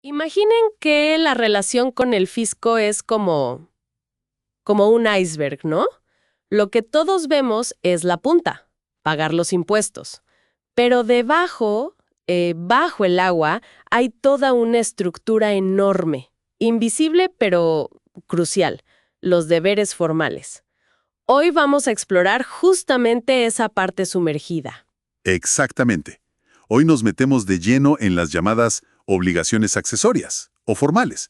Imaginen que la relación con el fisco es como un iceberg, ¿no? Lo que todos vemos es la punta, pagar los impuestos. Pero debajo, bajo el agua, hay toda una estructura enorme, invisible pero crucial, los deberes formales. Hoy vamos a explorar justamente esa parte sumergida. Exactamente. Hoy nos metemos de lleno en las llamadas obligaciones accesorias o formales.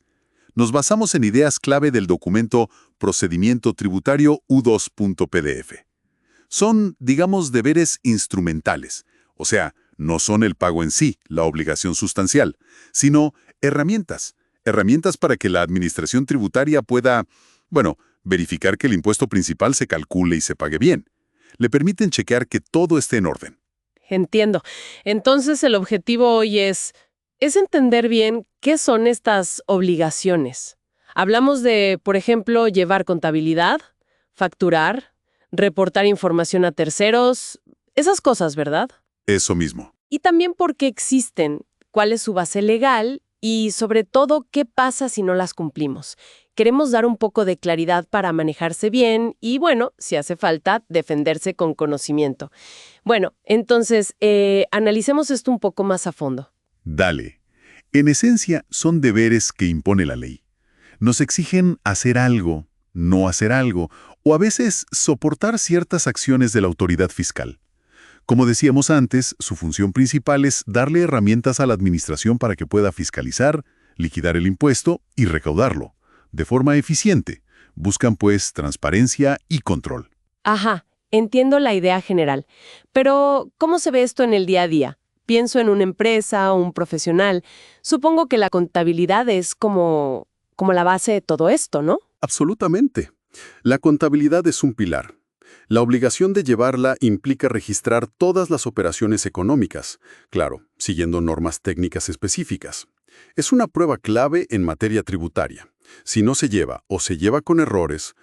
Nos basamos en ideas clave del documento Procedimiento Tributario U2.pdf. Son, digamos, deberes instrumentales, o sea, no son el pago en sí, la obligación sustancial, sino herramientas para que la administración tributaria pueda, verificar que el impuesto principal se calcule y se pague bien. Le permiten chequear que todo esté en orden. Entiendo. Entonces el objetivo hoy es entender bien qué son estas obligaciones. Hablamos de, por ejemplo, llevar contabilidad, facturar, reportar información a terceros, esas cosas, ¿verdad? Eso mismo. Y también por qué existen, cuál es su base legal y, sobre todo, qué pasa si no las cumplimos. Queremos dar un poco de claridad para manejarse bien y, si hace falta, defenderse con conocimiento. Entonces, analicemos esto un poco más a fondo. Dale. En esencia, son deberes que impone la ley. Nos exigen hacer algo, no hacer algo, o a veces soportar ciertas acciones de la autoridad fiscal. Como decíamos antes, su función principal es darle herramientas a la administración para que pueda fiscalizar, liquidar el impuesto y recaudarlo, de forma eficiente. Buscan, pues, transparencia y control. Ajá, entiendo la idea general. Pero, ¿cómo se ve esto en el día a día? Pienso en una empresa o un profesional. Supongo que la contabilidad es como la base de todo esto, ¿no? Absolutamente. La contabilidad es un pilar. La obligación de llevarla implica registrar todas las operaciones económicas, claro, siguiendo normas técnicas específicas. Es una prueba clave en materia tributaria. Si no se lleva o se lleva con errores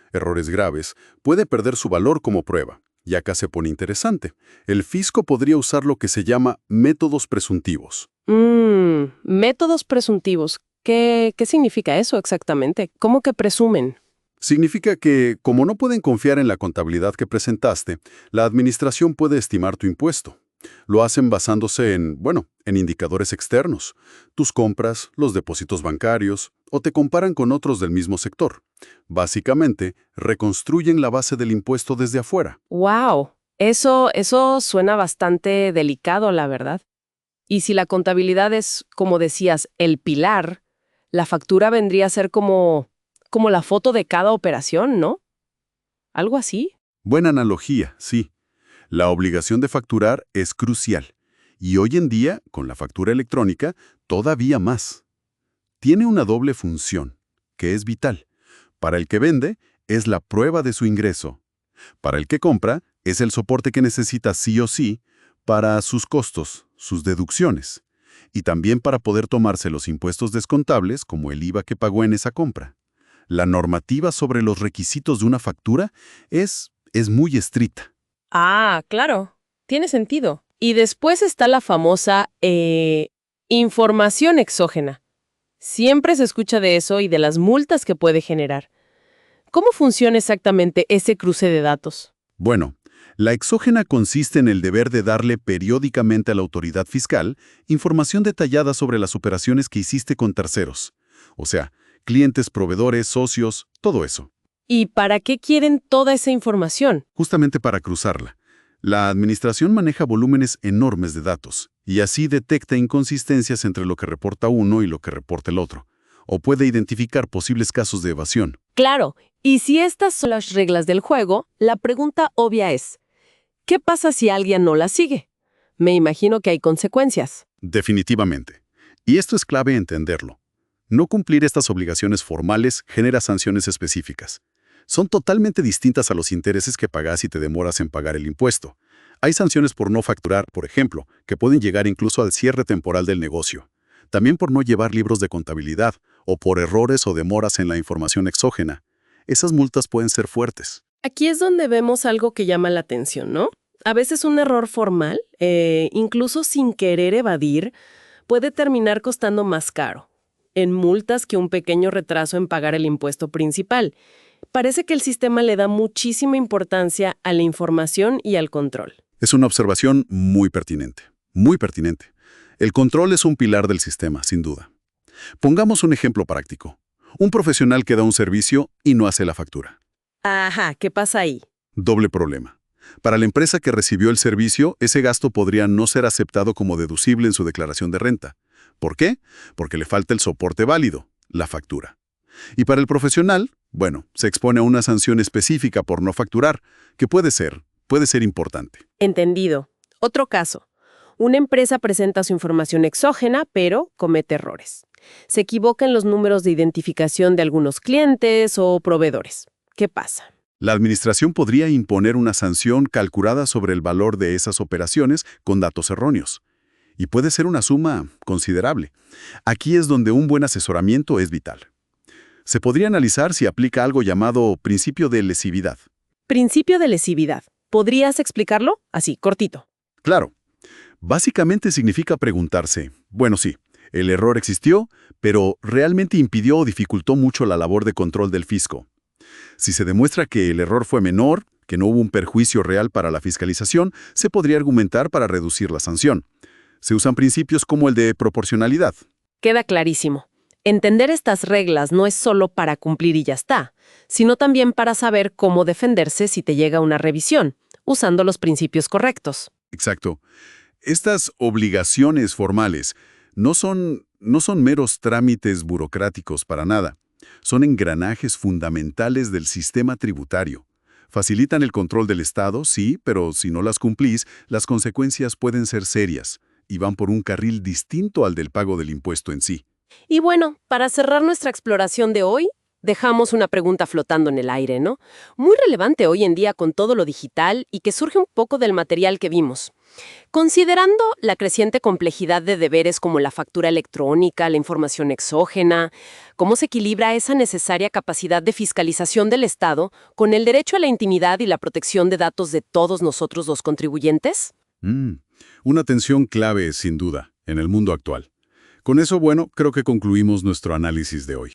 graves, puede perder su valor como prueba. Y acá se pone interesante. El fisco podría usar lo que se llama métodos presuntivos. Métodos presuntivos. ¿Qué significa eso exactamente? ¿Cómo que presumen? Significa que, como no pueden confiar en la contabilidad que presentaste, la administración puede estimar tu impuesto. Lo hacen basándose en indicadores externos, tus compras, los depósitos bancarios, o te comparan con otros del mismo sector. Básicamente, reconstruyen la base del impuesto desde afuera. ¡Wow! Eso suena bastante delicado, la verdad. Y si la contabilidad es, como decías, el pilar, la factura vendría a ser como la foto de cada operación, ¿no? ¿Algo así? Buena analogía, sí. La obligación de facturar es crucial. Y hoy en día, con la factura electrónica, todavía más. Tiene una doble función, que es vital. Para el que vende, es la prueba de su ingreso. Para el que compra, es el soporte que necesita sí o sí para sus costos, sus deducciones. Y también para poder tomarse los impuestos descontables, como el IVA que pagó en esa compra. La normativa sobre los requisitos de una factura es muy estricta. Ah, claro. Tiene sentido. Y después está la famosa información exógena. Siempre se escucha de eso y de las multas que puede generar. ¿Cómo funciona exactamente ese cruce de datos? Bueno, la exógena consiste en el deber de darle periódicamente a la autoridad fiscal información detallada sobre las operaciones que hiciste con terceros. O sea, clientes, proveedores, socios, todo eso. ¿Y para qué quieren toda esa información? Justamente para cruzarla. La administración maneja volúmenes enormes de datos y así detecta inconsistencias entre lo que reporta uno y lo que reporta el otro, o puede identificar posibles casos de evasión. Claro, y si estas son las reglas del juego, la pregunta obvia es, ¿qué pasa si alguien no las sigue? Me imagino que hay consecuencias. Definitivamente. Y esto es clave entenderlo. No cumplir estas obligaciones formales genera sanciones específicas. Son totalmente distintas a los intereses que pagas si te demoras en pagar el impuesto. Hay sanciones por no facturar, por ejemplo, que pueden llegar incluso al cierre temporal del negocio. También por no llevar libros de contabilidad, o por errores o demoras en la información exógena. Esas multas pueden ser fuertes. Aquí es donde vemos algo que llama la atención, ¿no? A veces un error formal, incluso sin querer evadir, puede terminar costando más caro. en multas que un pequeño retraso en pagar el impuesto principal. Parece que el sistema le da muchísima importancia a la información y al control. Es una observación muy pertinente, muy pertinente. El control es un pilar del sistema, sin duda. Pongamos un ejemplo práctico. Un profesional que da un servicio y no hace la factura. Ajá, ¿qué pasa ahí? Doble problema. Para la empresa que recibió el servicio, ese gasto podría no ser aceptado como deducible en su declaración de renta. ¿Por qué? Porque le falta el soporte válido, la factura. Y para el profesional, bueno, se expone a una sanción específica por no facturar, que puede ser importante. Entendido. Otro caso. Una empresa presenta su información exógena, pero comete errores. Se equivoca en los números de identificación de algunos clientes o proveedores. ¿Qué pasa? La administración podría imponer una sanción calculada sobre el valor de esas operaciones con datos erróneos. Y puede ser una suma considerable. Aquí es donde un buen asesoramiento es vital. Se podría analizar si aplica algo llamado principio de lesividad. Principio de lesividad. ¿Podrías explicarlo? Así, cortito. Claro. Básicamente significa preguntarse, bueno, sí, el error existió, pero ¿realmente impidió o dificultó mucho la labor de control del fisco? Si se demuestra que el error fue menor, que no hubo un perjuicio real para la fiscalización, se podría argumentar para reducir la sanción. Se usan principios como el de proporcionalidad. Queda clarísimo. Entender estas reglas no es solo para cumplir y ya está, sino también para saber cómo defenderse si te llega una revisión, usando los principios correctos. Exacto. Estas obligaciones formales no son meros trámites burocráticos para nada. Son engranajes fundamentales del sistema tributario. Facilitan el control del Estado, sí, pero si no las cumplís, las consecuencias pueden ser serias y van por un carril distinto al del pago del impuesto en sí. Y bueno, para cerrar nuestra exploración de hoy, dejamos una pregunta flotando en el aire, ¿no? Muy relevante hoy en día con todo lo digital y que surge un poco del material que vimos. Considerando la creciente complejidad de deberes como la factura electrónica, la información exógena, ¿cómo se equilibra esa necesaria capacidad de fiscalización del Estado con el derecho a la intimidad y la protección de datos de todos nosotros los contribuyentes? Una tensión clave, sin duda, en el mundo actual. Con eso, bueno, creo que concluimos nuestro análisis de hoy.